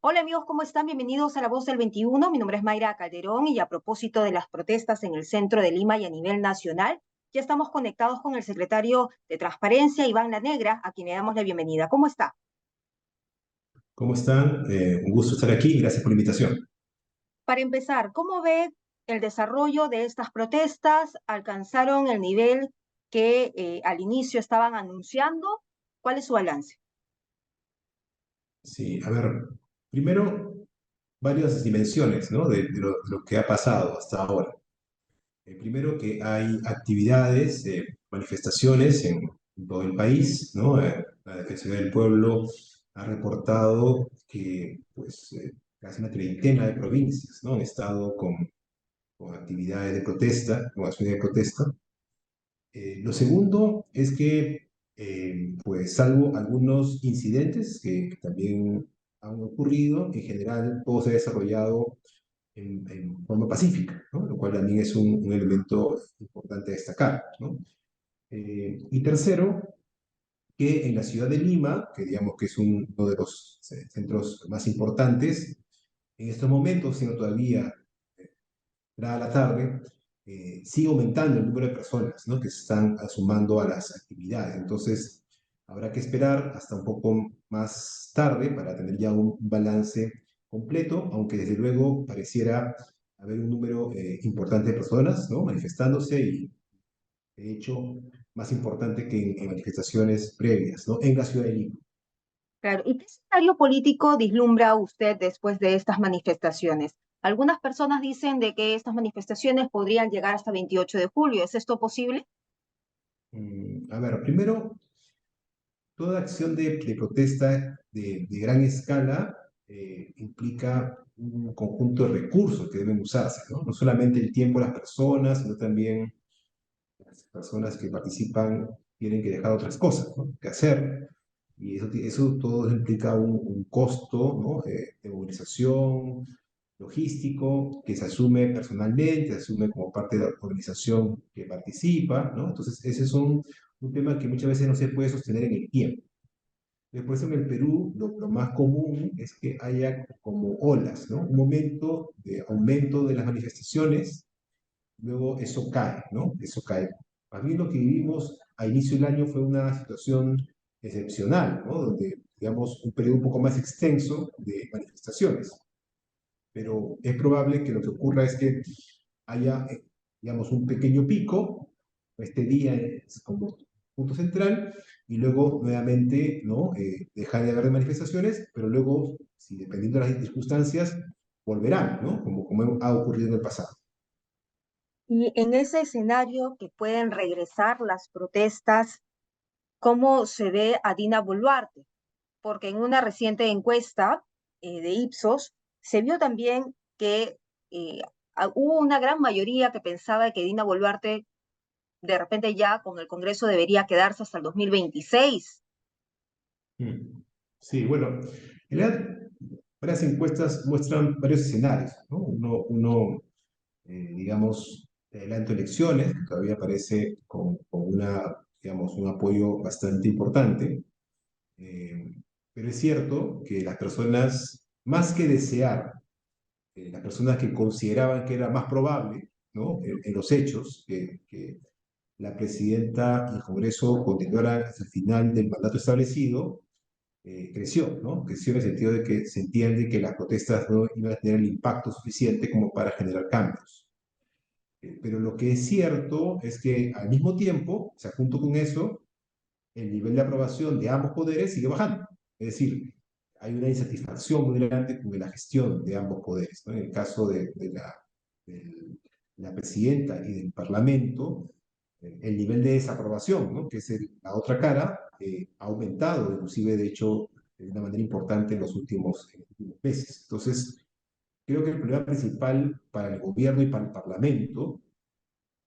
Hola amigos, ¿cómo están? Bienvenidos a La Voz del 21. Mi nombre es Mayra Calderón y a propósito de las protestas en el centro de Lima y a nivel nacional, ya estamos conectados con el secretario de Transparencia, Iván La Negra, a quien le damos la bienvenida. ¿Cómo está? ¿Cómo están? Un gusto estar aquí. Gracias por la invitación. Para empezar, ¿cómo ve el desarrollo de estas protestas? ¿Alcanzaron el nivel que al inicio estaban anunciando? ¿Cuál es su balance? Sí, a ver, primero, varias dimensiones, ¿no? De lo que ha pasado hasta ahora. Primero, que hay actividades, manifestaciones en todo el país, ¿no? La Defensoría del Pueblo ha reportado que, pues, casi una treintena de provincias, ¿no? Han estado con actividades de protesta, con acciones de protesta. Lo segundo es que, pues, salvo algunos incidentes que también han ocurrido, en general todo se ha desarrollado en forma pacífica, ¿no? Lo cual también es un elemento importante a destacar, ¿no? Y tercero, que en la ciudad de Lima, que digamos que es uno de los centros más importantes, en estos momentos, siendo todavía entrada la tarde, sigue aumentando el número de personas, ¿no? Que se están sumando a las actividades. Entonces, habrá que esperar hasta un poco más tarde para tener ya un balance completo, aunque desde luego pareciera haber un número importante de personas, ¿no? Manifestándose y, de hecho, más importante que en manifestaciones previas, ¿no? En la ciudad de Lima. Claro. ¿Y qué escenario político vislumbra usted después de estas manifestaciones? Algunas personas dicen de que estas manifestaciones podrían llegar hasta 28 de julio. ¿Es esto posible? A ver, primero, toda acción de protesta de gran escala implica un conjunto de recursos que deben usarse, ¿no? No solamente el tiempo de las personas, sino también las personas que participan tienen que dejar otras cosas, ¿no? Que hacer. Y eso todo implica un costo, ¿no? De movilización, logístico, que se asume personalmente, se asume como parte de la organización que participa, ¿no? Entonces, ese es un tema que muchas veces no se puede sostener en el tiempo. Después en el Perú lo más común es que haya como olas, ¿no? Un momento de aumento de las manifestaciones, luego eso cae, ¿no? Eso cae. Para mí lo que vivimos a inicio del año fue una situación excepcional, ¿no? Donde, digamos, un periodo un poco más extenso de manifestaciones. Pero es probable que lo que ocurra es que haya, digamos, un pequeño pico, este día es como punto central, y luego nuevamente, ¿no? Dejar de haber manifestaciones, pero luego, si dependiendo de las circunstancias, volverán, ¿no? Como ha ocurrido en el pasado. Y en ese escenario que pueden regresar las protestas, ¿cómo se ve a Dina Boluarte? Porque en una reciente encuesta de Ipsos se vio también que eh, hubo una gran mayoría que pensaba que Dina Boluarte de repente ya con el Congreso debería quedarse hasta el 2026. Mm. Sí, bueno, en realidad varias encuestas muestran varios escenarios, ¿no? Digamos, de adelanto elecciones, que todavía parece con digamos, un apoyo bastante importante, eh, pero es cierto que las personas, más que desear, las personas que consideraban que era más probable, ¿no? En los hechos, que la presidenta y el Congreso continuaran hasta el final del mandato establecido, creció, ¿no? Creció en el sentido de que se entiende que las protestas no iban a tener el impacto suficiente como para generar cambios. Pero lo que es cierto es que al mismo tiempo, o sea, junto con eso, el nivel de aprobación de ambos poderes sigue bajando. Es decir, hay una insatisfacción muy grande con la gestión de ambos poderes, ¿no? En el caso de la presidenta y del Parlamento, el nivel de desaprobación, ¿no? Que es la otra cara, ha aumentado, inclusive de hecho, de una manera importante en los últimos meses. Entonces, creo que el problema principal para el gobierno y para el Parlamento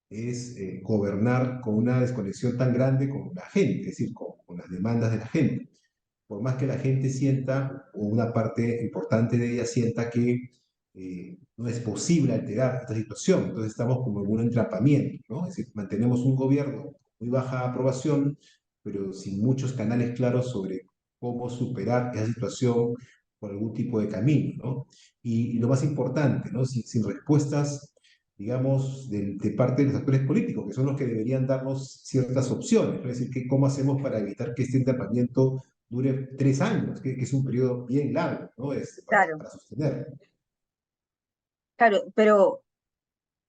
es gobernar con una desconexión tan grande con la gente, es decir, con las demandas de la gente. Por más que la gente sienta, o una parte importante de ella sienta que no es posible alterar esta situación, entonces estamos como en un entrampamiento, ¿no? Es decir, mantenemos un gobierno con muy baja aprobación, pero sin muchos canales claros sobre cómo superar esa situación, por algún tipo de camino, ¿no? Y lo más importante, ¿no? Sin respuestas, digamos, de parte de los actores políticos, que son los que deberían darnos ciertas opciones, ¿no? Es decir, ¿cómo hacemos para evitar que este internamiento dure 3 años, que es un periodo bien largo, ¿no? Claro, Para sostener. claro, pero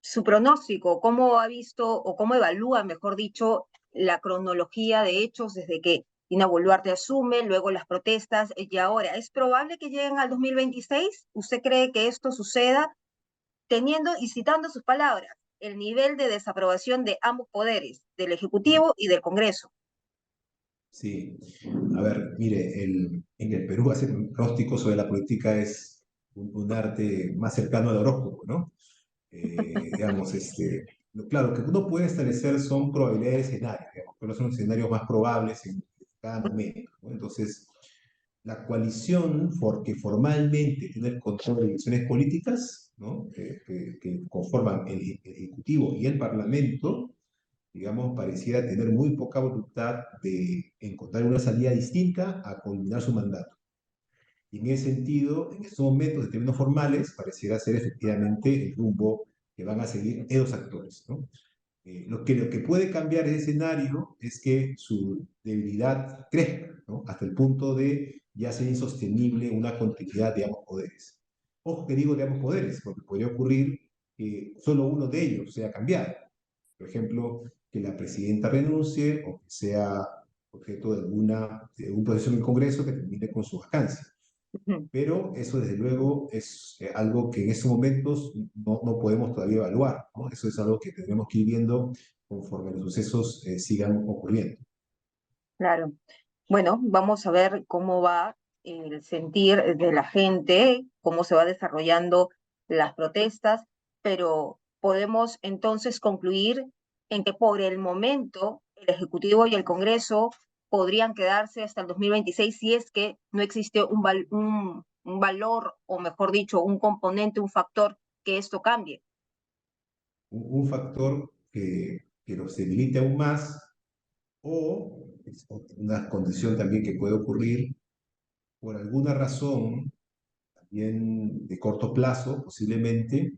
su pronóstico, cómo ha visto o cómo evalúa, mejor dicho, la cronología de hechos desde que Dina Boluarte asume, luego las protestas y ahora. ¿Es probable que lleguen al 2026? ¿Usted cree que esto suceda teniendo y citando sus palabras, el nivel de desaprobación de ambos poderes, del Ejecutivo y del Congreso? Sí, a ver, mire, en el Perú hacer pronósticos sobre la política es un arte más cercano al horóscopo, ¿no? Digamos, claro, que uno puede establecer son probabilidades de escenarios, digamos, pero son los escenarios más probables en cada momento, ¿no? Entonces, la coalición, porque formalmente tiene el control de elecciones políticas, ¿no? Que conforman el Ejecutivo y el Parlamento, digamos, pareciera tener muy poca voluntad de encontrar una salida distinta a culminar su mandato. Y en ese sentido, en estos momentos, en términos formales, pareciera ser efectivamente el rumbo que van a seguir esos actores, ¿no? Lo que puede cambiar ese escenario es que su debilidad crezca, ¿no? Hasta el punto de ya ser insostenible una continuidad de ambos poderes. Ojo que digo de ambos poderes, porque podría ocurrir que solo uno de ellos sea cambiado. Por ejemplo, que la presidenta renuncie o que sea objeto de un proceso en el Congreso que termine con su vacancia. Pero eso desde luego es algo que en estos momentos no podemos todavía evaluar, ¿no? Eso es algo que tendremos que ir viendo conforme los sucesos sigan ocurriendo. Claro. Bueno, vamos a ver cómo va el sentir de la gente, cómo se va desarrollando las protestas, pero podemos entonces concluir en que por el momento el Ejecutivo y el Congreso podrían quedarse hasta el 2026 si es que no existe un valor, o mejor dicho, un componente, un factor que esto cambie. Un factor que los debilite aún más o es una condición también que puede ocurrir por alguna razón, también de corto plazo, posiblemente,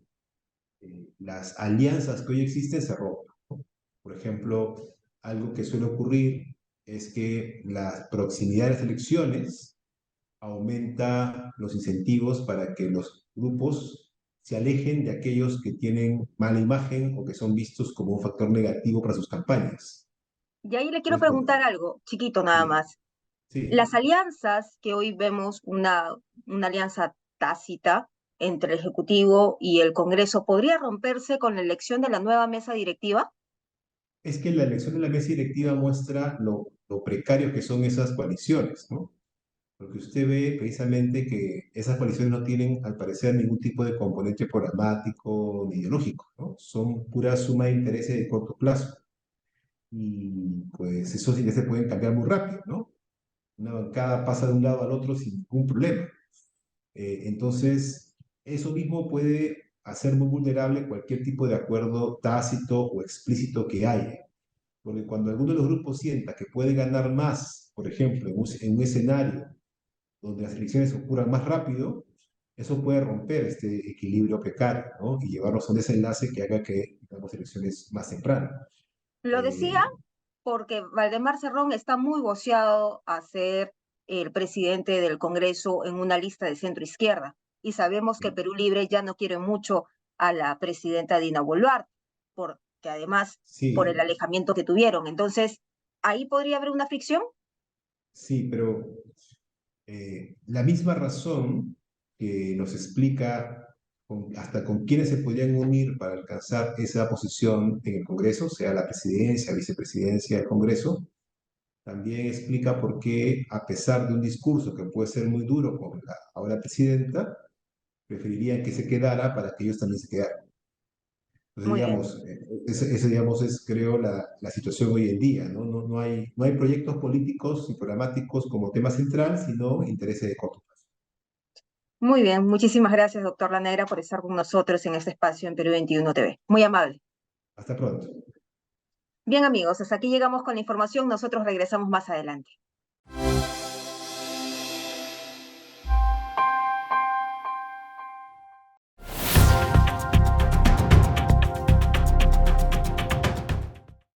las alianzas que hoy existen se rompen. Por ejemplo, algo que suele ocurrir es que la proximidad de las elecciones aumenta los incentivos para que los grupos se alejen de aquellos que tienen mala imagen o que son vistos como un factor negativo para sus campañas. Y ahí le quiero Entonces, preguntar algo, chiquito nada sí, más. Las sí, alianzas que hoy vemos, una alianza tácita entre el Ejecutivo y el Congreso, ¿podría romperse con la elección de la nueva mesa directiva? es que la elección de la mesa directiva muestra lo precario que son esas coaliciones, ¿no? Porque usted ve precisamente que esas coaliciones no tienen, al parecer, ningún tipo de componente programático ni ideológico, ¿no? Son pura suma de intereses de corto plazo. Y pues esos intereses pueden cambiar muy rápido, ¿no? Una bancada pasa de un lado al otro sin ningún problema. Entonces, eso mismo puede hacer muy vulnerable cualquier tipo de acuerdo tácito o explícito que haya. Porque cuando alguno de los grupos sienta que puede ganar más, por ejemplo, en un escenario donde las elecciones ocurran más rápido, eso puede romper este equilibrio precario, ¿no? Y llevarnos a un desenlace que haga que tengamos elecciones más temprano. Lo decía Eh, porque Valdemar Cerrón está muy voceado a ser el presidente del Congreso en una lista de centro izquierda. Y sabemos que Perú Libre ya no quiere mucho a la presidenta Dina Boluarte, porque además por el sí, alejamiento que tuvieron. Entonces, ahí podría haber una fricción. sí, pero la misma razón que nos explica hasta con quiénes se podrían unir para alcanzar esa posición en el Congreso, sea la presidencia, vicepresidencia del Congreso, también explica por qué, a pesar de un discurso que puede ser muy duro con la ahora presidenta, preferirían que se quedara para que ellos también se quedaran. Entonces, Muy bien. digamos, ese, digamos, es, creo, la situación hoy en día, ¿no? No hay proyectos políticos y programáticos como tema central, sino intereses de corto plazo. Muy bien. Muchísimas gracias, doctor Lanegra, por estar con nosotros en este espacio en Perú 21 TV. Muy amable. Hasta pronto. Bien, amigos, hasta aquí llegamos con la información. Nosotros regresamos más adelante.